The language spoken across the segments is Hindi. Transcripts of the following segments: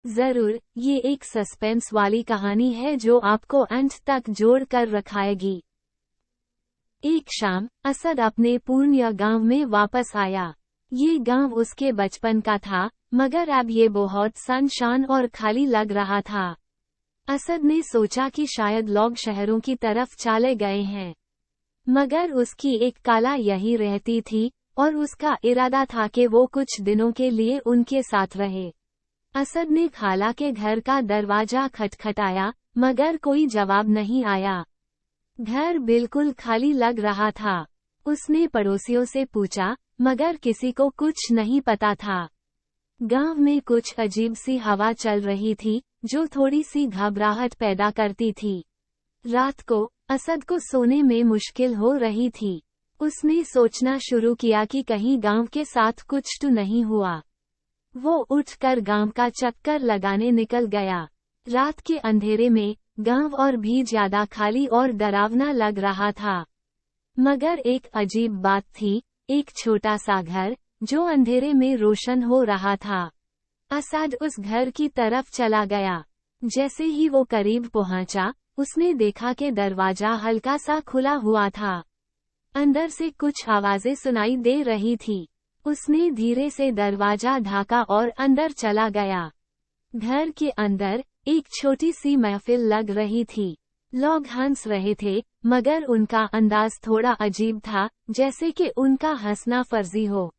जरूर, ये एक सस्पेंस वाली कहानी है जो आपको अंत तक जोड़ कर रखाएगी। एक शाम असद अपने पुराने गांव में वापस आया। ये गांव उसके बचपन का था, मगर अब ये बहुत सुनसान और खाली लग रहा था। असद ने सोचा कि शायद लोग शहरों की तरफ चले गए हैं, मगर उसकी एक काला यही रहती थी और उसका इरादा था कि वो कुछ दिनों के लिए उनके साथ रहे। असद ने खाला के घर का दरवाजा खटखटाया, मगर कोई जवाब नहीं आया। घर बिल्कुल खाली लग रहा था। उसने पड़ोसियों से पूछा, मगर किसी को कुछ नहीं पता था। गांव में कुछ अजीब सी हवा चल रही थी, जो थोड़ी सी घबराहट पैदा करती थी। रात को असद को सोने में मुश्किल हो रही थी। उसने सोचना शुरू किया कि कहीं गांव के साथ कुछ तो नहीं हुआ। वो उठकर गांव का चक्कर लगाने निकल गया। रात के अंधेरे में गांव और भी ज्यादा खाली और डरावना लग रहा था। मगर एक अजीब बात थी, एक छोटा सा घर जो अंधेरे में रोशन हो रहा था। असद उस घर की तरफ चला गया। जैसे ही वो करीब पहुंचा, उसने देखा कि दरवाजा हल्का सा खुला हुआ था। अंदर से कुछ आवाजें सुनाई दे रही थी। उसने धीरे से दरवाजा ढाका और अंदर चला गया। घर के अंदर एक छोटी सी महफिल लग रही थी। लोग हंस रहे थे, मगर उनका अंदाज थोड़ा अजीब था, जैसे कि उनका हंसना फर्जी हो।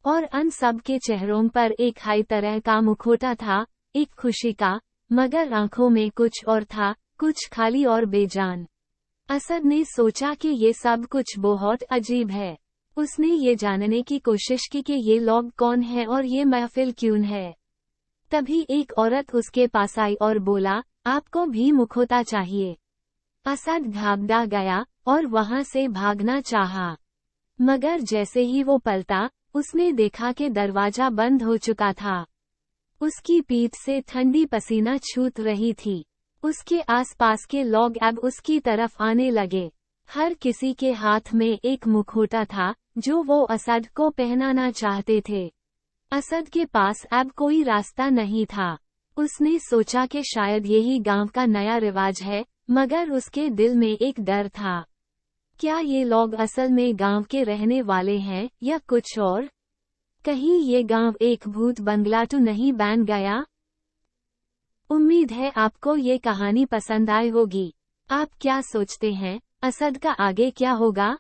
और उन सब के चेहरों पर एक हाई तरह का मुखौटा था, एक खुशी का, मगर आंखों में कुछ और था, कुछ खाली और बेजान। असद ने सोचा कि ये सब कुछ बहुत अजीब है। उसने ये जानने की कोशिश की कि ये लोग कौन हैं और ये महफिल क्यों है। तभी एक औरत उसके पास आई और बोला, आपको भी मुखौटा चाहिए। असद घबरा गया और वहां से भागना चाहा, मगर जैसे ही वो पलटा, उसने देखा कि दरवाजा बंद हो चुका था। उसकी पीठ से ठंडी पसीना छूट रही थी। उसके आसपास के लोग अब उसकी तरफ आने लगे। हर किसी के हाथ में एक मुखौटा था, जो वो असद को पहनाना चाहते थे। असद के पास अब कोई रास्ता नहीं था। उसने सोचा कि शायद यही गांव का नया रिवाज है, मगर उसके दिल में एक डर था। क्या ये लोग असल में गांव के रहने वाले हैं या कुछ और? कहीं ये गांव एक भूत बंगला तो नहीं बन गया? उम्मीद है आपको ये कहानी पसंद आई होगी। आप क्या सोचते हैं, असद का आगे क्या होगा?